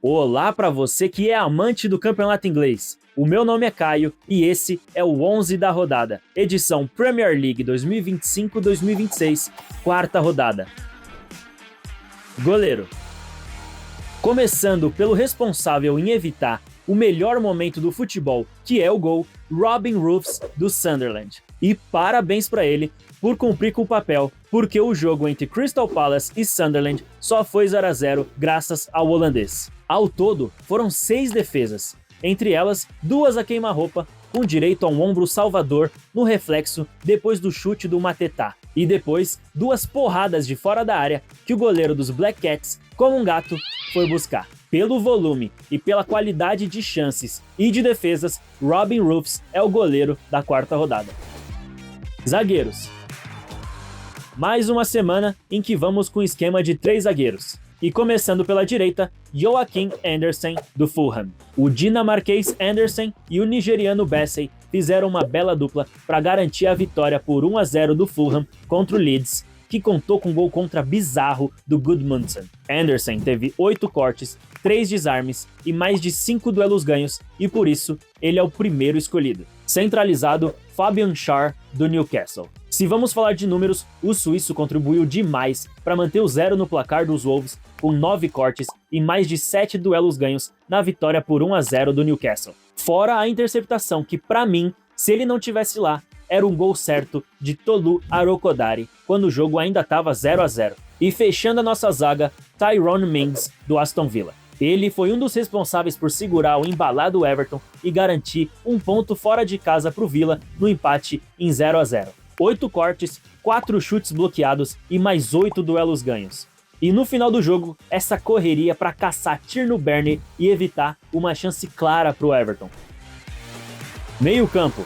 Olá para você que é amante do campeonato inglês. O meu nome é Caio e esse é o 11 da rodada, edição Premier League 2025-2026, quarta rodada. Goleiro. Começando pelo responsável em evitar o melhor momento do futebol, que é o gol, Robin Ruffs do Sunderland. E parabéns para ele por cumprir com o papel, porque o jogo entre Crystal Palace e Sunderland só foi 0-0 graças ao holandês. Ao todo, foram 6 defesas, entre elas 2 a queima-roupa, com direito a um ombro salvador no reflexo depois do chute do Mateta, e depois 2 porradas de fora da área que o goleiro dos Black Cats, como um gato, foi buscar. Pelo volume e pela qualidade de chances e de defesas, Robin Ruffs é o goleiro da quarta rodada. Zagueiros. Mais uma semana em que vamos com esquema de 3 zagueiros. E começando pela direita, Joachim Andersen, do Fulham. O dinamarquês Andersen e o nigeriano Bassey fizeram uma bela dupla para garantir a vitória por 1-0 do Fulham contra o Leeds, que contou com um gol contra bizarro do Gudmundsson. Andersen teve 8 cortes, 3 desarmes e mais de 5 duelos ganhos, e por isso ele é o primeiro escolhido. Centralizado, Fabian Schär, do Newcastle. Se vamos falar de números, o suíço contribuiu demais para manter o 0 no placar dos Wolves, com 9 cortes e mais de 7 duelos ganhos na vitória por 1-0 do Newcastle. Fora a interceptação que, para mim, se ele não tivesse lá, era um gol certo de Tolu Arokodare, quando o jogo ainda estava 0-0. E fechando a nossa zaga, Tyrone Mings, do Aston Villa. Ele foi um dos responsáveis por segurar o embalado Everton e garantir um ponto fora de casa para o Villa no empate em 0-0. 8 cortes, 4 chutes bloqueados e mais 8 duelos ganhos. E no final do jogo, essa correria para caçar Tierno Bernie e evitar uma chance clara para o Everton. Meio-campo.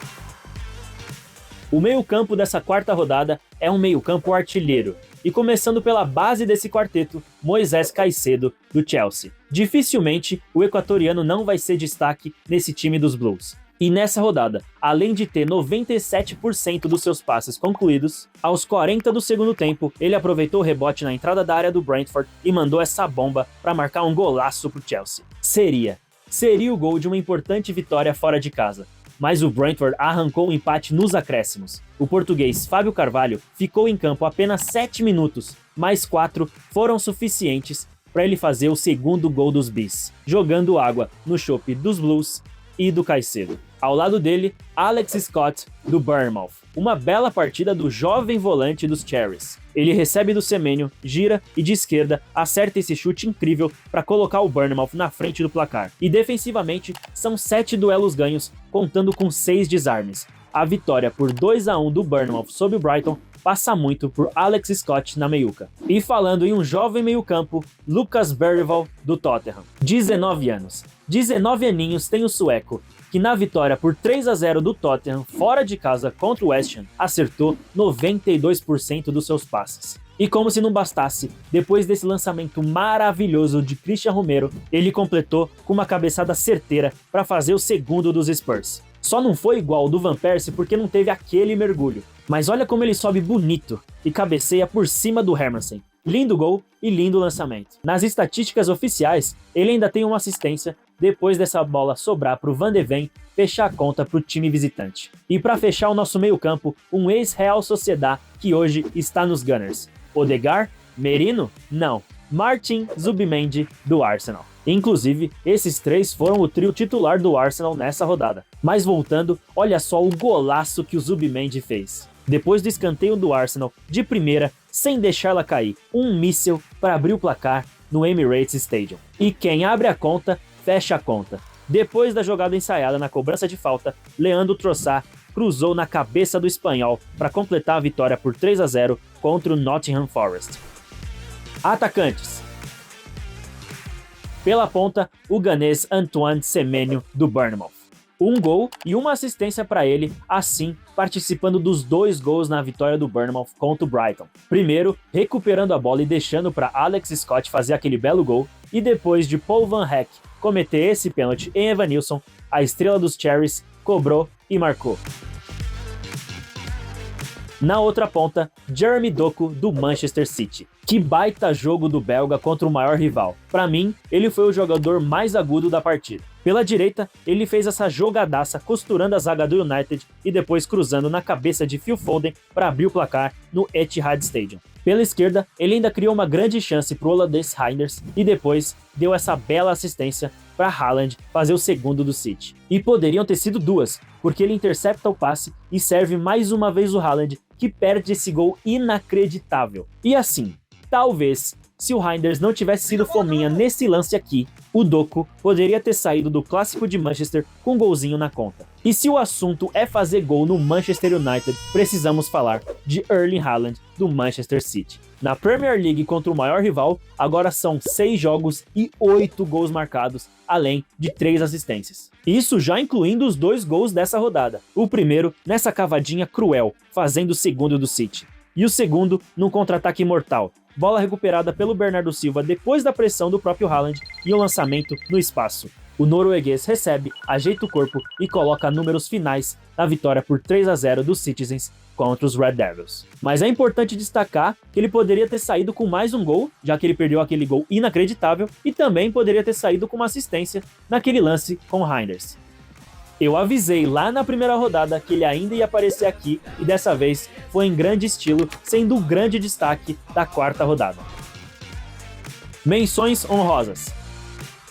O meio-campo dessa quarta rodada é um meio-campo artilheiro. E começando pela base desse quarteto, Moisés Caicedo, do Chelsea. Dificilmente o equatoriano não vai ser destaque nesse time dos Blues. E nessa rodada, além de ter 97% dos seus passes concluídos, aos 40 do segundo tempo, ele aproveitou o rebote na entrada da área do Brentford e mandou essa bomba para marcar um golaço pro Chelsea. Seria o gol de uma importante vitória fora de casa. Mas o Brentford arrancou o empate nos acréscimos. O português Fábio Carvalho ficou em campo apenas 7 minutos, mais 4 foram suficientes para ele fazer o segundo gol dos Bees, jogando água no chope dos Blues e do Caicedo. Ao lado dele, Alex Scott, do Bournemouth. Uma bela partida do jovem volante dos Cherries. Ele recebe do Semenyo, gira e de esquerda acerta esse chute incrível para colocar o Bournemouth na frente do placar. E defensivamente, são 7 duelos ganhos, contando com 6 desarmes. A vitória por 2-1 do Bournemouth sobre o Brighton passa muito por Alex Scott na meiuca. E falando em um jovem meio-campo, Lucas Bergvall, do Tottenham. 19 anos. 19 aninhos tem o sueco, que na vitória por 3-0 do Tottenham fora de casa contra o West Ham, acertou 92% dos seus passes. E como se não bastasse, depois desse lançamento maravilhoso de Christian Romero, ele completou com uma cabeçada certeira para fazer o segundo dos Spurs. Só não foi igual ao do Van Persie porque não teve aquele mergulho. Mas olha como ele sobe bonito e cabeceia por cima do Hermansen. Lindo gol e lindo lançamento. Nas estatísticas oficiais, ele ainda tem uma assistência depois dessa bola sobrar para o Van de Ven fechar a conta para o time visitante. E para fechar o nosso meio-campo, um ex-Real Sociedad que hoje está nos Gunners. Odegaard? Merino? Não. Martin Zubimendi, do Arsenal. Inclusive, esses 3 foram o trio titular do Arsenal nessa rodada. Mas voltando, olha só o golaço que o Zubimendi fez. Depois do escanteio do Arsenal, de primeira, sem deixá-la cair, um míssil para abrir o placar no Emirates Stadium. E quem abre a conta, fecha a conta. Depois da jogada ensaiada na cobrança de falta, Leandro Trossard cruzou na cabeça do espanhol para completar a vitória por 3-0 contra o Nottingham Forest. Atacantes. Pela ponta, o ganês Antoine Semenyo, do Bournemouth. Um gol e uma assistência para ele, assim participando dos 2 gols na vitória do Bournemouth contra o Brighton. Primeiro, recuperando a bola e deixando para Alex Scott fazer aquele belo gol, e depois de Paul Van Hecke cometer esse pênalti em Evanilson, a estrela dos Cherries cobrou e marcou. Na outra ponta, Jeremy Doku, do Manchester City. Que baita jogo do belga contra o maior rival. Para mim, ele foi o jogador mais agudo da partida. Pela direita, ele fez essa jogadaça costurando a zaga do United e depois cruzando na cabeça de Phil Foden para abrir o placar no Etihad Stadium. Pela esquerda, ele ainda criou uma grande chance para o holandês Reinders e depois deu essa bela assistência para Haaland fazer o segundo do City. E poderiam ter sido duas, porque ele intercepta o passe e serve mais uma vez o Haaland, que perde esse gol inacreditável. E assim, talvez, se o Reinders não tivesse sido fominha nesse lance aqui, o Doku poderia ter saído do clássico de Manchester com um golzinho na conta. E se o assunto é fazer gol no Manchester United, precisamos falar de Erling Haaland do Manchester City. Na Premier League contra o maior rival, agora são 6 jogos e 8 gols marcados, além de 3 assistências. Isso já incluindo os 2 gols dessa rodada. O primeiro nessa cavadinha cruel, fazendo o segundo do City. E o segundo num contra-ataque mortal. Bola recuperada pelo Bernardo Silva depois da pressão do próprio Haaland e o lançamento no espaço. O norueguês recebe, ajeita o corpo e coloca números finais na vitória por 3-0 dos Citizens contra os Red Devils. Mas é importante destacar que ele poderia ter saído com mais um gol, já que ele perdeu aquele gol inacreditável, e também poderia ter saído com uma assistência naquele lance com Reinders. Eu avisei lá na primeira rodada que ele ainda ia aparecer aqui e dessa vez foi em grande estilo, sendo o grande destaque da quarta rodada. Menções honrosas.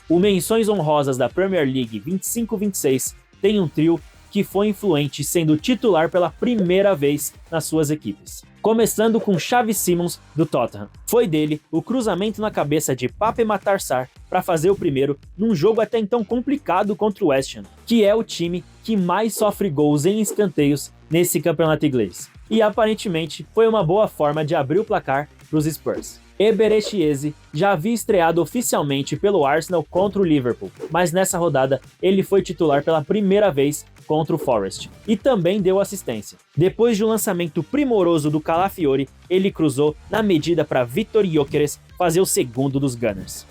O Menções honrosas da Premier League 25-26 tem um trio que foi influente, sendo titular pela primeira vez nas suas equipes. Começando com Xavi Simons, do Tottenham. Foi dele o cruzamento na cabeça de Pape Matar Sarr para fazer o primeiro num jogo até então complicado contra o West Ham, que é o time que mais sofre gols em escanteios nesse campeonato inglês. E aparentemente foi uma boa forma de abrir o placar para os Spurs. Eberechi Eze já havia estreado oficialmente pelo Arsenal contra o Liverpool, mas nessa rodada ele foi titular pela primeira vez contra o Forest e também deu assistência. Depois de um lançamento primoroso do Calafiori, ele cruzou na medida para Vitor Gyökeres fazer o segundo dos Gunners.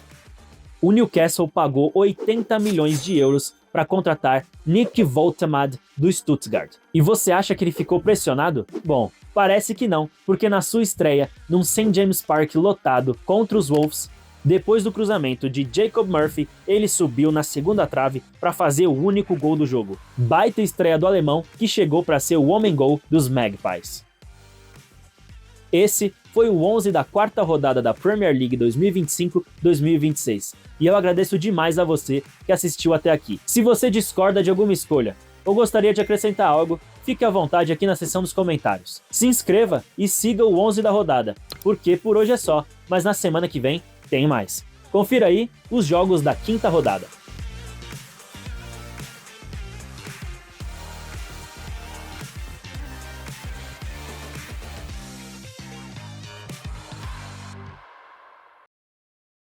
O Newcastle pagou 80 milhões de euros para contratar Nick Woltemade do Stuttgart. E você acha que ele ficou pressionado? Bom, parece que não, porque na sua estreia num St. James Park lotado contra os Wolves, depois do cruzamento de Jacob Murphy, ele subiu na segunda trave para fazer o único gol do jogo. Baita estreia do alemão que chegou para ser o homem-gol dos Magpies. Esse foi o 11 da quarta rodada da Premier League 2025-2026. E eu agradeço demais a você que assistiu até aqui. Se você discorda de alguma escolha ou gostaria de acrescentar algo, fique à vontade aqui na seção dos comentários. Se inscreva e siga o 11 da rodada, porque por hoje é só, mas na semana que vem tem mais. Confira aí os jogos da quinta rodada.